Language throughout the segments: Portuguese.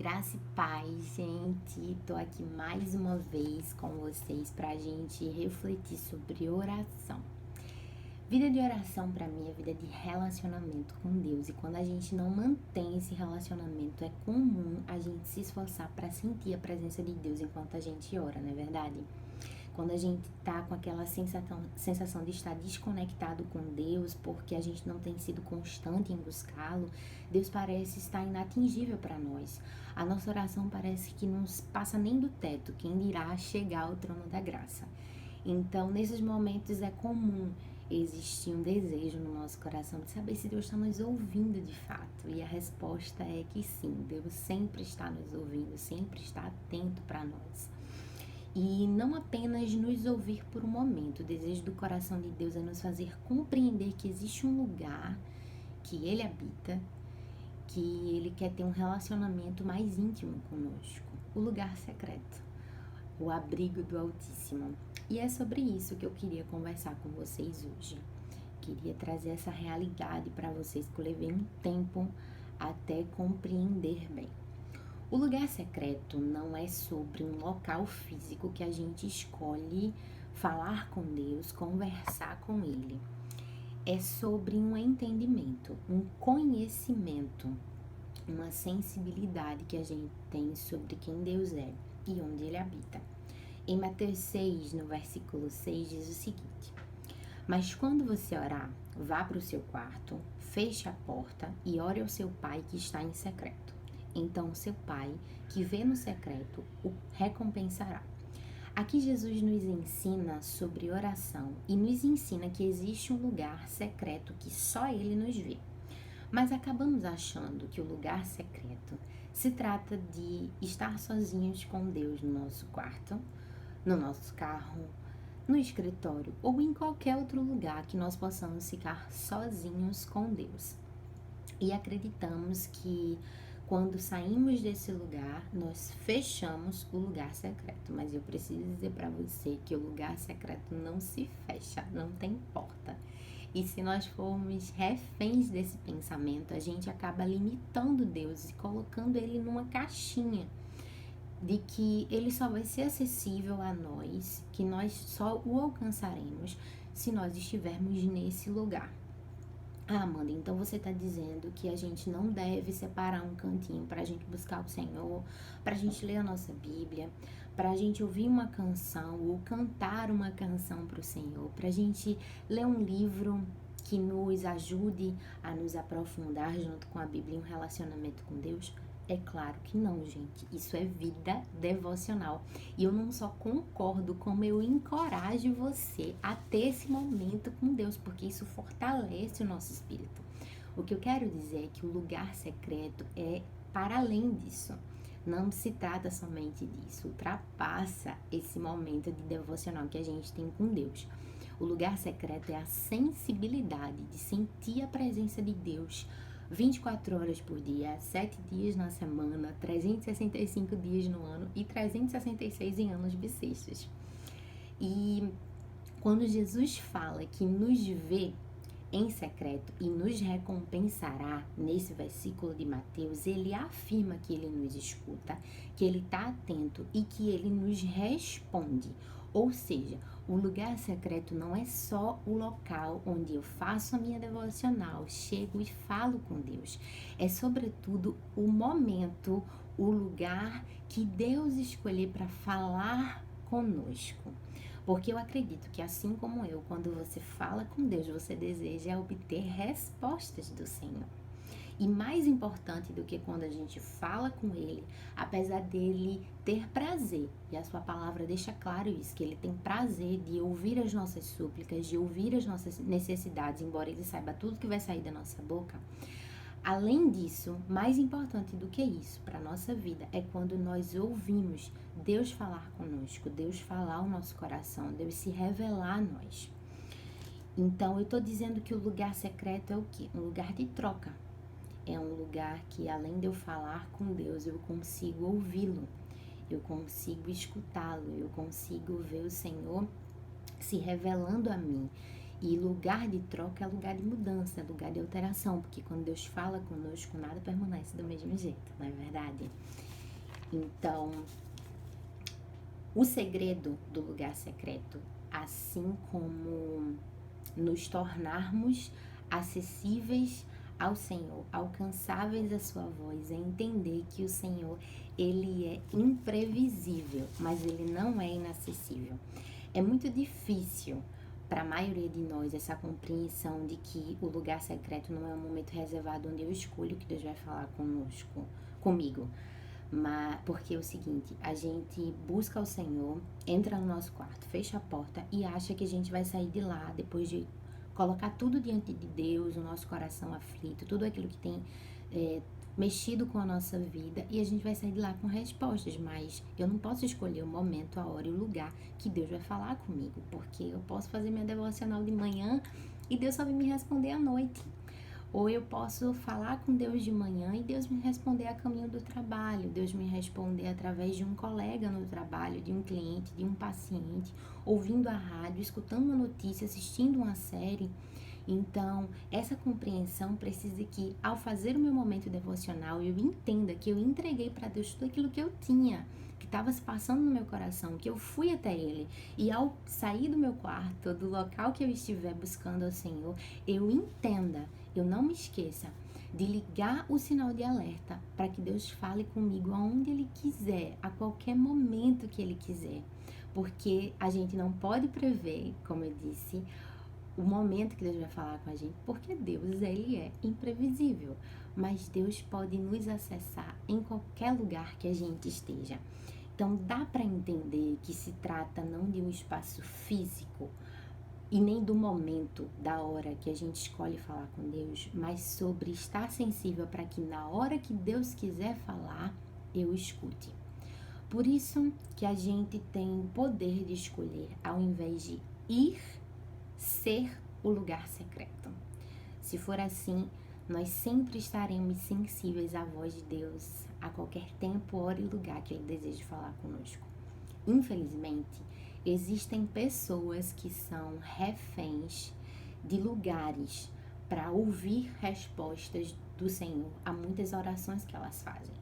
Graça e paz, gente. Tô aqui mais uma vez com vocês pra gente refletir sobre oração. Vida de oração pra mim é vida de relacionamento com Deus, e quando a gente não mantém esse relacionamento, é comum a gente se esforçar pra sentir a presença de Deus enquanto a gente ora, não é verdade? Quando a gente tá com aquela sensação de estar desconectado com Deus, porque a gente não tem sido constante em buscá-lo, Deus parece estar inatingível para nós. A nossa oração parece que não passa nem do teto, quem dirá chegar ao trono da graça. Então, nesses momentos é comum existir um desejo no nosso coração de saber se Deus está nos ouvindo de fato. E a resposta é que sim, Deus sempre está nos ouvindo, sempre está atento para nós. E não apenas nos ouvir por um momento. O desejo do coração de Deus é nos fazer compreender que existe um lugar que Ele habita, que Ele quer ter um relacionamento mais íntimo conosco. O lugar secreto, o abrigo do Altíssimo. E é sobre isso que eu queria conversar com vocês hoje. Queria trazer essa realidade para vocês, que eu levei um tempo até compreender bem. O lugar secreto não é sobre um local físico que a gente escolhe falar com Deus, conversar com Ele. É sobre um entendimento, um conhecimento, uma sensibilidade que a gente tem sobre quem Deus é e onde Ele habita. Em Mateus 6, no versículo 6, diz o seguinte: mas quando você orar, vá para o seu quarto, feche a porta e ore ao seu pai que está em secreto. Então seu pai, que vê no secreto, o recompensará. Aqui Jesus nos ensina sobre oração e nos ensina que existe um lugar secreto que só Ele nos vê. Mas acabamos achando que o lugar secreto se trata de estar sozinhos com Deus no nosso quarto, no nosso carro, no escritório ou em qualquer outro lugar que nós possamos ficar sozinhos com Deus. E acreditamos que quando saímos desse lugar, nós fechamos o lugar secreto. Mas eu preciso dizer para você que o lugar secreto não se fecha, não tem porta. E se nós formos reféns desse pensamento, a gente acaba limitando Deus e colocando Ele numa caixinha de que Ele só vai ser acessível a nós, que nós só o alcançaremos se nós estivermos nesse lugar. Ah, Amanda, então você está dizendo que a gente não deve separar um cantinho para a gente buscar o Senhor, para a gente ler a nossa Bíblia, para a gente ouvir uma canção ou cantar uma canção para o Senhor, para a gente ler um livro que nos ajude a nos aprofundar junto com a Bíblia em um relacionamento com Deus? É claro que não, gente. Isso é vida devocional. E eu não só concordo, como eu encorajo você a ter esse momento com Deus, porque isso fortalece o nosso espírito. O que eu quero dizer é que o lugar secreto é para além disso. Não se trata somente disso, ultrapassa esse momento de devocional que a gente tem com Deus. O lugar secreto é a sensibilidade de sentir a presença de Deus 24 horas por dia, 7 dias na semana, 365 dias no ano e 366 em anos bissextos. E quando Jesus fala que nos vê em secreto e nos recompensará, nesse versículo de Mateus, ele afirma que ele nos escuta, que ele está atento e que ele nos responde. Ou seja, o lugar secreto não é só o local onde eu faço a minha devocional, chego e falo com Deus. É sobretudo o momento, o lugar que Deus escolheu para falar conosco. Porque eu acredito que assim como eu, quando você fala com Deus, você deseja obter respostas do Senhor. E mais importante do que quando a gente fala com Ele, apesar dele ter prazer, e a sua palavra deixa claro isso, que Ele tem prazer de ouvir as nossas súplicas, de ouvir as nossas necessidades, embora Ele saiba tudo que vai sair da nossa boca. Além disso, mais importante do que isso para a nossa vida é quando nós ouvimos Deus falar conosco, Deus falar ao nosso coração, Deus se revelar a nós. Então, eu estou dizendo que o lugar secreto é o quê? Um lugar de troca. É um lugar que, além de eu falar com Deus, eu consigo ouvi-lo, eu consigo escutá-lo, eu consigo ver o Senhor se revelando a mim. E lugar de troca é lugar de mudança, é lugar de alteração, porque quando Deus fala conosco, nada permanece do mesmo jeito, não é verdade? Então, o segredo do lugar secreto, assim como nos tornarmos acessíveis ao Senhor, alcançáveis à sua voz, é entender que o Senhor, ele é imprevisível, mas ele não é inacessível. É muito difícil para a maioria de nós essa compreensão de que o lugar secreto não é um momento reservado onde eu escolho que Deus vai falar comigo. Mas, porque é o seguinte, a gente busca o Senhor, entra no nosso quarto, fecha a porta e acha que a gente vai sair de lá depois de colocar tudo diante de Deus, o nosso coração aflito, tudo aquilo que tem mexido com a nossa vida, e a gente vai sair de lá com respostas. Mas eu não posso escolher o momento, a hora e o lugar que Deus vai falar comigo, porque eu posso fazer minha devocional de manhã e Deus só vai me responder à noite. Ou eu posso falar com Deus de manhã e Deus me responder a caminho do trabalho, Deus me responder através de um colega no trabalho, de um cliente, de um paciente, ouvindo a rádio, escutando uma notícia, assistindo uma série. Então, essa compreensão precisa que, ao fazer o meu momento devocional, eu entenda que eu entreguei para Deus tudo aquilo que eu tinha, que estava se passando no meu coração, que eu fui até Ele. E ao sair do meu quarto, do local que eu estiver buscando ao Senhor, eu entenda, eu não me esqueça de ligar o sinal de alerta para que Deus fale comigo aonde Ele quiser, a qualquer momento que Ele quiser. Porque a gente não pode prever, como eu disse, o momento que Deus vai falar com a gente, porque Deus, ele é imprevisível, mas Deus pode nos acessar em qualquer lugar que a gente esteja. Então dá para entender que se trata não de um espaço físico e nem do momento, da hora que a gente escolhe falar com Deus, mas sobre estar sensível para que na hora que Deus quiser falar, eu escute. Por isso que a gente tem o poder de escolher, ao invés de ir, ser o lugar secreto. Se for assim, nós sempre estaremos sensíveis à voz de Deus a qualquer tempo, hora e lugar que Ele deseja falar conosco. Infelizmente, existem pessoas que são reféns de lugares para ouvir respostas do Senhor a muitas orações que elas fazem.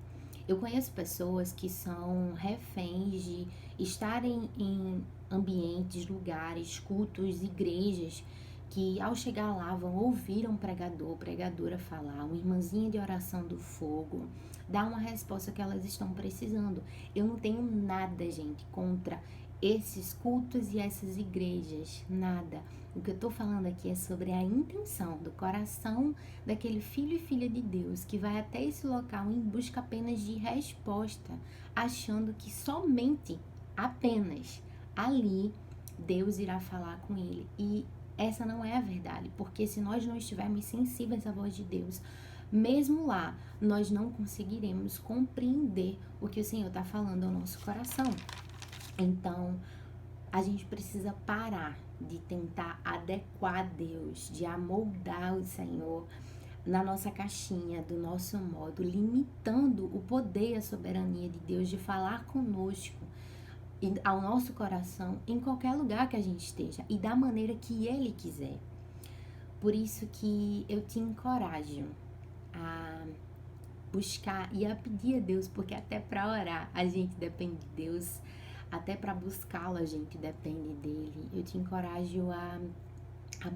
Eu conheço pessoas que são reféns de estarem em ambientes, lugares, cultos, igrejas, que ao chegar lá vão ouvir um pregador, pregadora falar, uma irmãzinha de oração do fogo, dar uma resposta que elas estão precisando. Eu não tenho nada, gente, contra esses cultos e essas igrejas, nada. O que eu tô falando aqui é sobre a intenção do coração daquele filho e filha de Deus que vai até esse local em busca apenas de resposta, achando que somente, apenas ali, Deus irá falar com ele. E essa não é a verdade, porque se nós não estivermos sensíveis à voz de Deus, mesmo lá, nós não conseguiremos compreender o que o Senhor está falando ao nosso coração. Então, a gente precisa parar de tentar adequar Deus, de amoldar o Senhor na nossa caixinha, do nosso modo, limitando o poder e a soberania de Deus de falar conosco e ao nosso coração em qualquer lugar que a gente esteja e da maneira que Ele quiser. Por isso que eu te encorajo a buscar e a pedir a Deus, porque até para orar a gente depende de Deus, até para buscá-lo a gente depende dele. Eu te encorajo a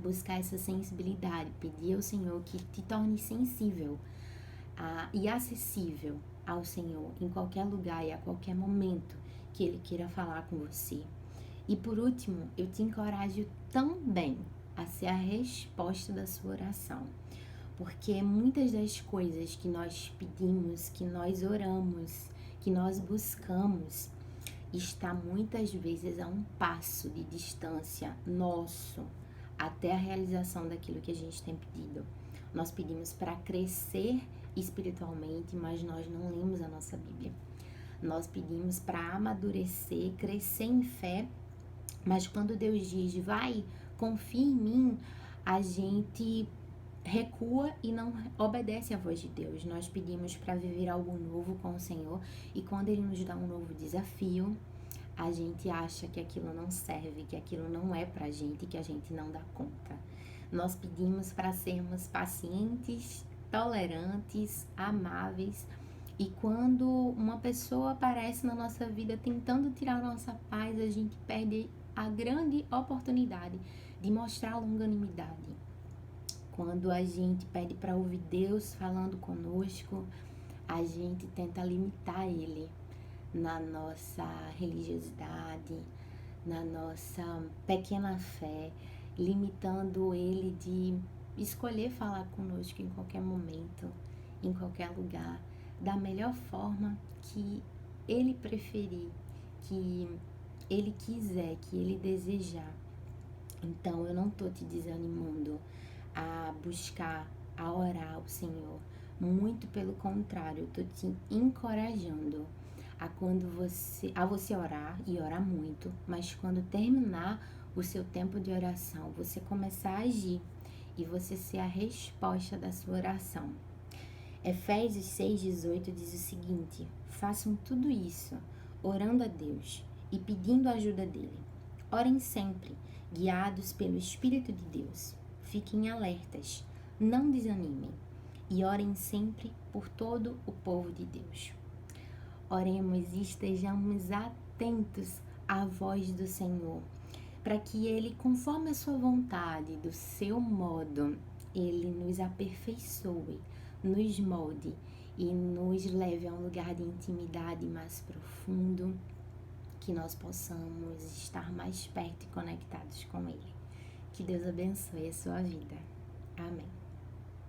buscar essa sensibilidade, pedir ao Senhor que te torne sensível e acessível ao Senhor em qualquer lugar e a qualquer momento que Ele queira falar com você. E por último, eu te encorajo também a ser a resposta da sua oração. Porque muitas das coisas que nós pedimos, que nós oramos, que nós buscamos, está muitas vezes a um passo de distância nosso até a realização daquilo que a gente tem pedido. Nós pedimos para crescer espiritualmente, mas nós não lemos a nossa Bíblia. Nós pedimos para amadurecer, crescer em fé, mas quando Deus diz, vai, confia em mim, a gente recua e não obedece à voz de Deus. Nós pedimos para viver algo novo com o Senhor e quando Ele nos dá um novo desafio, a gente acha que aquilo não serve, que aquilo não é pra gente, que a gente não dá conta. Nós pedimos para sermos pacientes, tolerantes, amáveis, E quando uma pessoa aparece na nossa vida tentando tirar a nossa paz, a gente perde a grande oportunidade de mostrar longanimidade. Quando a gente pede para ouvir Deus falando conosco, a gente tenta limitar Ele na nossa religiosidade, na nossa pequena fé, limitando Ele de escolher falar conosco em qualquer momento, em qualquer lugar, da melhor forma que Ele preferir, que Ele quiser, que Ele desejar. Então eu não tô te desanimando a buscar, a orar ao Senhor. Muito pelo contrário, eu tô te encorajando a você orar e orar muito, mas quando terminar o seu tempo de oração, você começar a agir e você ser a resposta da sua oração. Efésios 6,18 diz o seguinte: façam tudo isso, orando a Deus e pedindo a ajuda dele. Orem sempre, guiados pelo Espírito de Deus. Fiquem alertas, não desanimem e orem sempre por todo o povo de Deus. Oremos e estejamos atentos à voz do Senhor, para que Ele, conforme a sua vontade, do seu modo, Ele nos aperfeiçoe, nos molde e nos leve a um lugar de intimidade mais profundo, que nós possamos estar mais perto e conectados com Ele. Que Deus abençoe a sua vida. Amém.